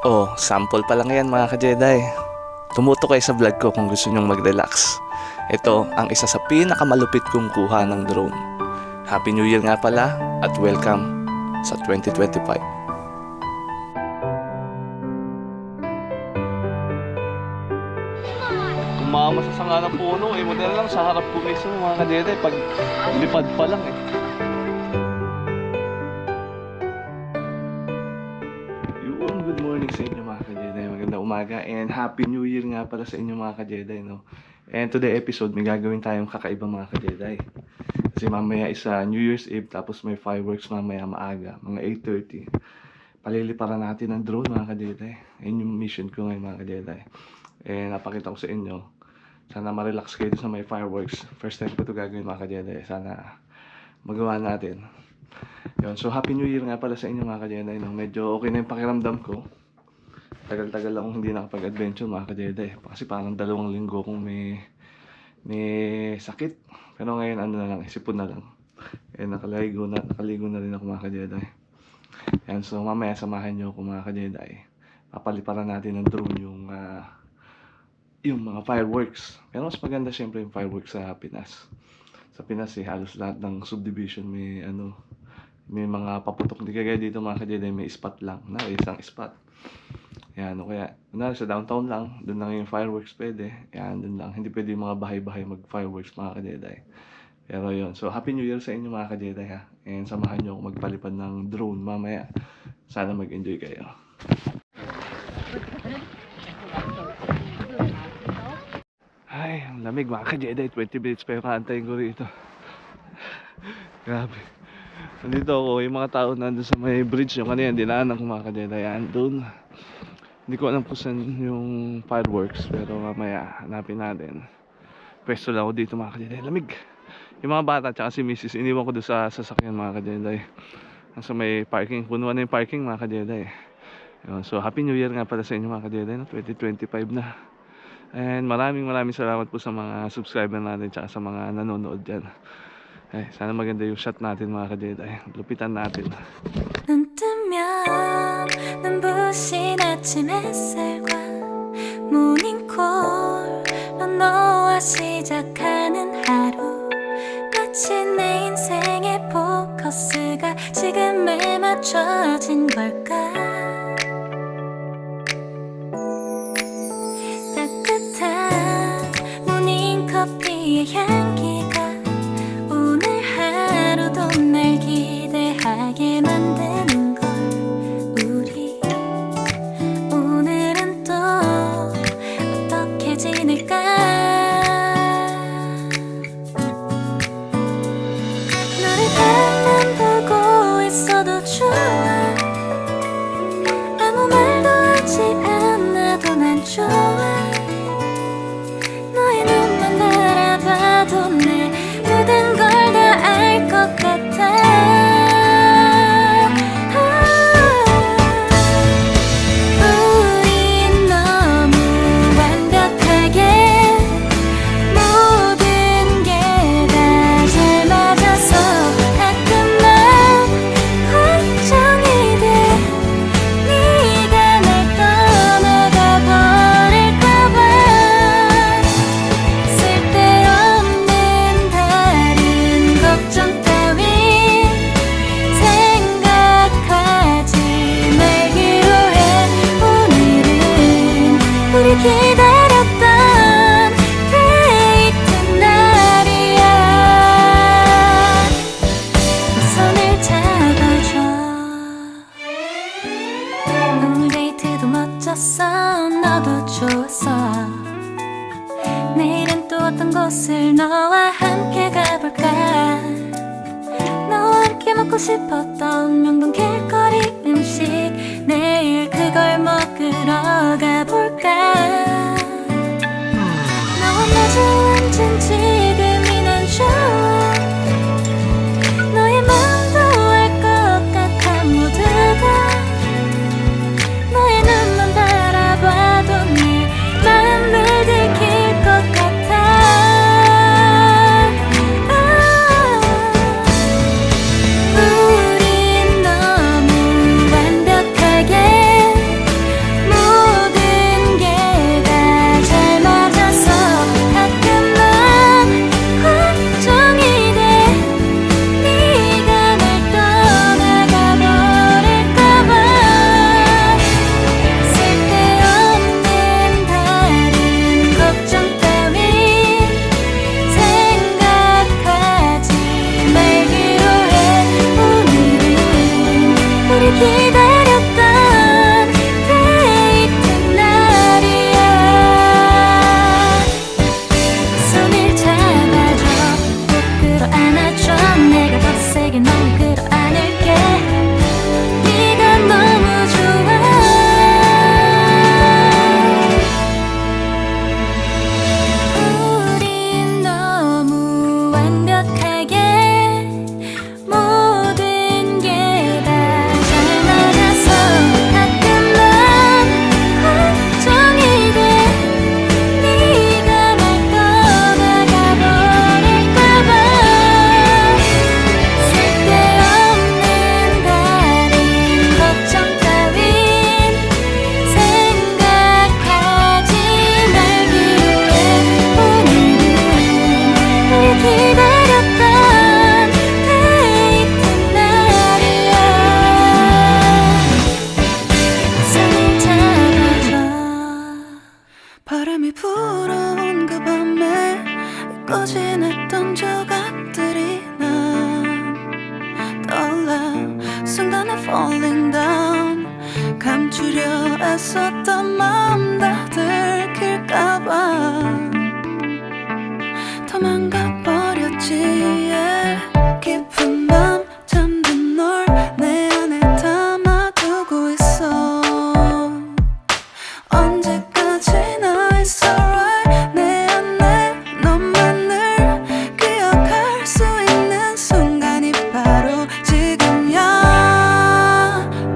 Oh, sample pa lang yan mga ka-Jedi. Tumuto kayo sa vlog ko kung gusto nyong mag-relax. Ito ang isa sa pinakamalupit kong kuha ng drone. Happy New Year nga pala at welcome sa 2025. Tumama sa sanga ng puno eh. Model lang sa harap ko mismo mga ka-Jedi. Pag lipad pa lang eh. Good morning sa inyo mga ka-Jedi. Magandang umaga and Happy New Year nga pala sa inyo mga ka-Jedi, no? And today episode may gagawin tayong kakaiba mga ka-Jedi. Kasi mamaya isa New Year's Eve tapos may fireworks mamaya maaga, mga 8:30. Paliliparan natin ng drone mga ka-Jedi. Ayun yung mission ko ngayon mga ka-Jedi. And napakita ko sa inyo. Sana ma-relax kayo sa may fireworks. First time ko ito gagawin mga ka-Jedi. Sana magawa natin. Yun, so Happy New Year nga pala sa inyo mga ka-Jedi, no? Medyo okay na yung pakiramdam ko. Tagal-tagal akong hindi nakapag-adventure mga ka-Jedi. Kasi parang 2 linggo kong may sakit. Pero ngayon ano na lang, sipon na lang. Eh nakaligo na rin ako mga ka-Jedi. Yan, so mamaya samahan nyo ako mga ka-Jedi. Papaliparan natin ng drone yung mga fireworks. Pero mas maganda syempre yung fireworks sa Pinas. Sa Pinas halos lahat ng subdivision may mga paputok. Hindi kagaya dito mga ka-Jedi, may spot lang na isang spot. Yan, o kaya sa downtown lang, doon lang yung fireworks pwede. Yan, doon lang. Hindi pwede yung mga bahay-bahay mag-fireworks mga ka-Jedi. Pero yun, so Happy New Year sa inyo mga ka-Jedi ha. And samahan nyo ako magpalipad ng drone mamaya. Sana mag-enjoy kayo. Ay, ang lamig mga ka-Jedi. 20 minutes pa yung kaantayin ko rito. Grabe. Nandito ako, yung mga tao nandun sa may bridge, yung kanina dinaanan ko mga ka-Jedi. Yan, doon. Hindi ko alam kung saan yung fireworks, pero mamaya hanapin natin. Pwesto lang ako dito mga ka-Jedi. Lamig. Yung mga bata tsaka si Mrs. iniwan ko doon sa sasakyan mga ka-Jedi. Nasa may parking, punuan na yung parking mga ka-Jedi. Yun, so Happy New Year nga pala sa inyo mga ka-Jedi, no? 2025 na. And maraming salamat po sa mga subscriber natin tsaka sa mga nanonood dyan. Ay, sana maganda yung shot natin mga ka-Jedi. Lupitan natin. 눈 뜨면 눈부신 아침 햇살과 모닝콜로 너와 시작하는 하루 마치 내 인생의 포커스가 지금에 맞춰진 걸까 따뜻한 모닝커피의 향기가 오늘 하루도 날 기대하게 만드는 걸 우리 오늘은 또 어떻게 지낼까 너를 바라만 보고 있어도 좋아 아무 말도 하지 않아도 난 좋아 너의 눈만 바라봐도 내 모든 걸 다 알 것 같아 우린 너무 완벽하게 모든 게 다 잘 맞아서 가끔만 걱정이 돼 네가 날 떠나가 버릴까 봐 쓸데없는 다른 걱정 따윈 생각하지 말기로 해 오늘은 우리 기다렸던 데이트 날이야 손을 잡아줘 오늘 데이트도 멋졌어 너도 좋았어 내일은 또 어떤 곳을 너와 함께 가볼까 너와 함께 먹고 싶었던 명동 길거리 음식 내일 그걸 먹으러 가볼까 너와 마주 앉은 지금이 난 좋아 너의 마음도 알 것 같아 모두가 너의 눈만 바라봐도 내 마음을 들킬 것 같아 우린 너무 감추려 애썼던 마음 다 들킬까봐 도망가 버렸지 yeah. 깊은 밤 잠든 널 내 안에 담아두고 있어 언제까지나 it's alright 내 안에 너만을 기억할 수 있는 순간이 바로 지금이야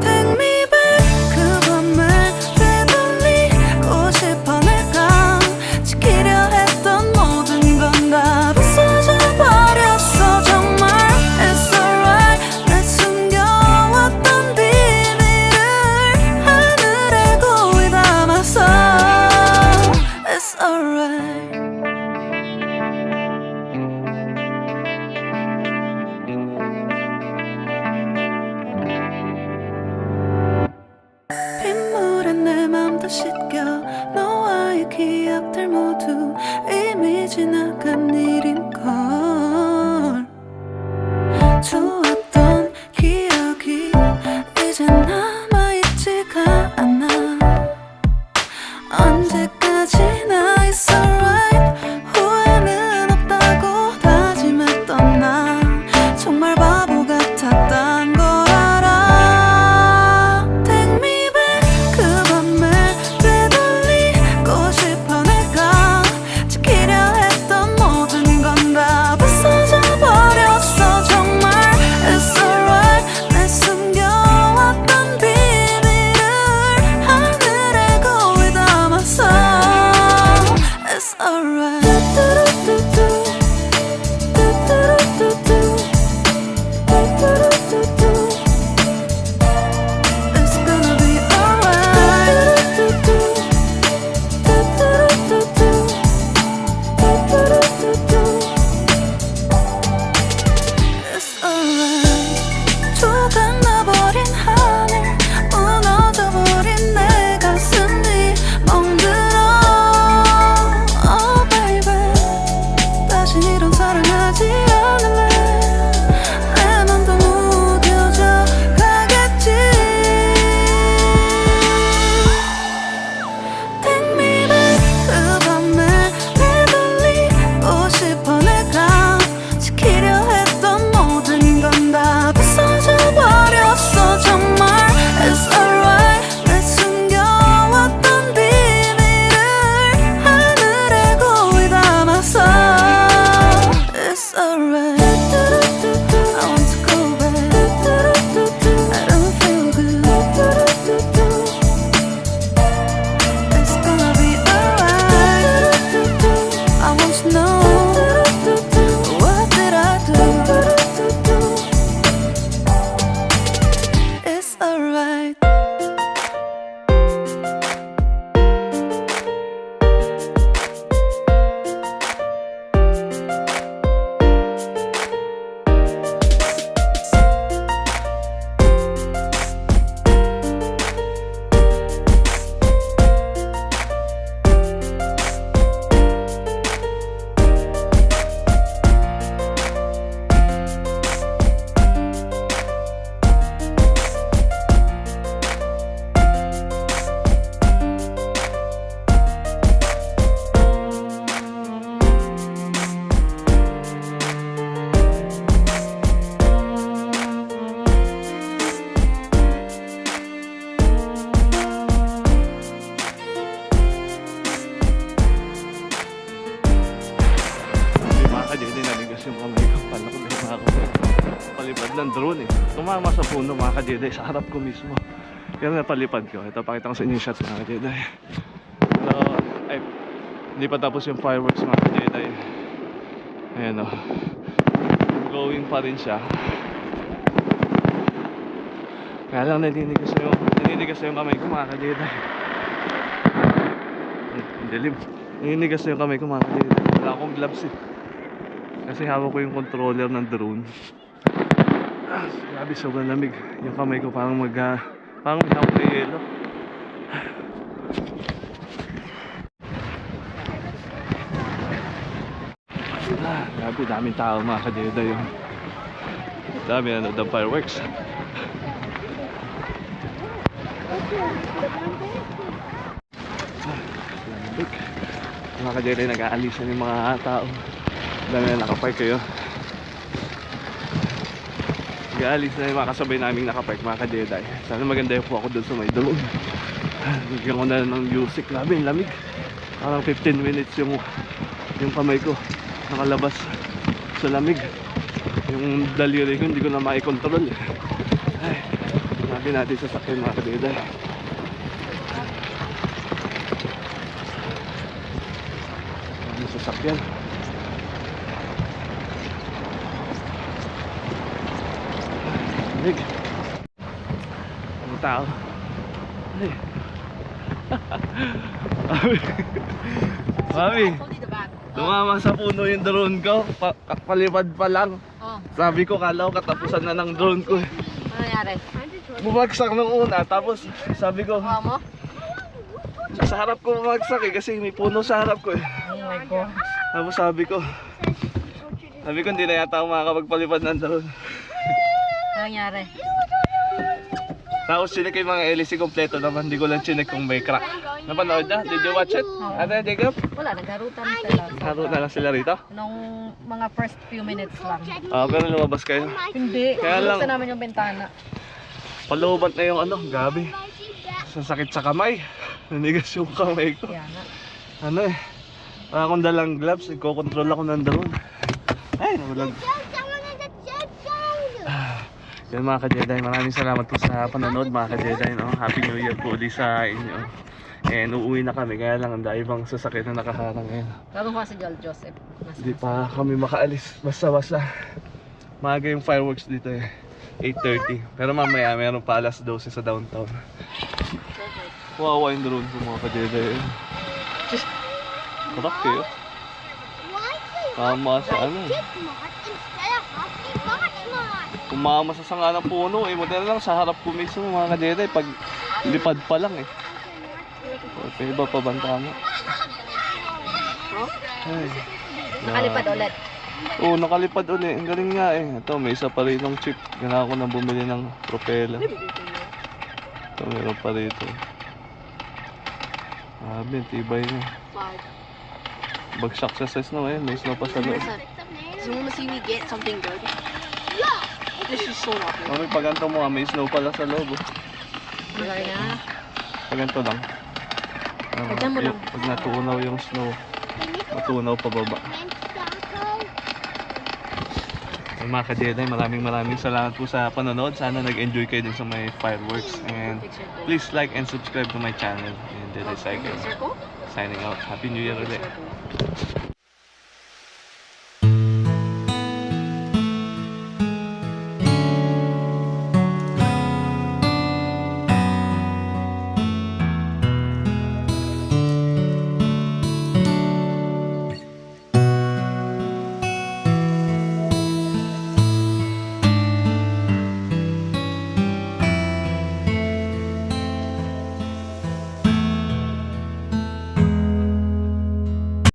Take me back 그 밤을 되돌리고 싶어 내가 지키려 했던 모든 건 다 부서져 버렸어 정말 It's alright 내 숨겨왔던 비밀을 하늘에 고이 담았어 It's alright 빗물에 내 맘도 씻겨 너와의 기억들 모두 이미 지나간 일인걸 좋았던 기억이 이제 남아있지가 않아 언제까지나 it's alright 후회는 없다고 다짐했던 나 정말 바보 같았단 걸 알아 Take me back 그 밤을 되돌리고 싶어 내가 지키려 했던 모든 건 다 부서져 버렸어 정말 It's alright 내 숨겨왔던 비밀을 하늘에 고이 담았어 It's alright It's gonna be alright It's alright 조각나버린 하늘 무너져버린 내 가슴이 멍들어 Oh baby 다신 이런 사랑하지 않을래 내 맘도 무뎌져 가겠지 Take me back 그 밤을 되돌리고 싶어 내가 지키려 했던 모든 건 다 부서져 버렸어 정말 It's alright 내 숨겨왔던 비밀을 하늘에 고이 담았어 It's alright I want to go back I don't feel good It's gonna be alright I want to know what did I do It's alright Hindi mga ka-JD, nanigas yung kamay ko. Pala ko din ako. Palipad ng drone eh. Tumama sa puno mga ka-JD, sa harap ko mismo. Kaya napalipad ko. Ito, pakita ko sa inyo yung shots mga ka-JD. Pero, ay, hindi pa tapos yung fireworks mga ka-JD. Ayan o. Going pa rin siya. Kaya lang naninigas na yung kamay ko mga ka-JD. Ang dilim. Naninigas na yung kamay ko mga ka-JD. Wala akong gloves eh. Kasi hawak ko yung controller ng drone. Grabe, sobrang lamig. Yung kamay ko parang may hawak na yelo. Grabe, daming tao mga ka-JD yun. Dami the fireworks. Lamig. Mga ka-Jedi, nag-aalisan yung mga tao. Dami na nakapark kayo. Nag-aalis na yung mga kasabay naming nakapark, mga ka-Jedi. Sana maganda yung po ako doon sa may drone. Bigyan ko na ng music. Grabe, yung lamig. Parang 15 minutes yung kamay ko nakalabas sa lamig. Yung daliri ko hindi ko na maikontrol. Ay, sabi natin sa sakyan, mga ka-Jedi. Sasakyan. Lamig. Ang tao. Ay. Mami, tumama sa puno yung drone ko. Palipad pa lang. Oh, Sabi ko, kala ko katapusan na ng drone ko. ano nangyari? Bumagsak nung una. Tapos sabi ko, Kuha mo? sa harap ko bumagsak eh. Kasi may puno sa harap ko eh. Oh my God. Tapos sabi ko, hindi na yata ako makakapagpalipad ng drone. Ano nangyari? Tapos chinek yung mga LEC kompleto naman. Hindi ko lang chinek kung may crack. Napanood na? Did you watch it? Ano, Jacob? Wala, nagharutan sila. Haro na lang sila rito? Nung mga first few minutes lang. Pero lumabas kayo. Hindi, Kaya lang- buksan namin yung bintana. Palubat na yung gabi. Sasakit sa kamay. Nanigas yung kamay ko. Kaya nga. Ano eh. Wala akong dalang gloves. Nagkocontrol ako ng drone. Ay, nawalag. Yan mga ka-Jedi, maraming salamat po sa panonood mga ka-Jedi, no? Happy New Year po ulit sa inyo. And uuwi na kami, kaya lang ang dahil bang sasakyan na nakaharang ngayon. Lalo ka si Joel Joseph. Hindi pa kami makaalis, basta-basta. Maaga yung fireworks dito eh, 8:30. Pero mamaya meron pa alas 12 sa downtown. Wawa yung drone po mga ka-Jedi. Karak kayo. Tama sa ano. Kumama sa sanga ng puno eh. Buti na lang sa harap ko mismo mga ka-Jedi. Pag lipad pa lang eh. Okay, iba pa banta mo? Ay, Nakalipad ulit. Oo, nakalipad ulit. Ang galing nga eh. Ito, may isa pa rin ng chip. Ganahan ko nang bumili ng propela. Ito, meron pa rito. Grabe, tibay na. Bagsak sa snow eh. May snow pa sa loob. So you want to see me get something good? This is so not good. Mami, pag ganito mo may snow pala sa loob. Oh. Malaki na. Pag ganito lang. Lagyan mo lang. Pag natunaw yung snow, matunaw pa baba. Ay, mga ka-Jedi, maraming salamat po sa panonood. Sana nag-enjoy kayo din sa may fireworks. And please like and subscribe to my channel. And Jedi Cycle. Circle? Signing out. Happy New Year ulit. Circle.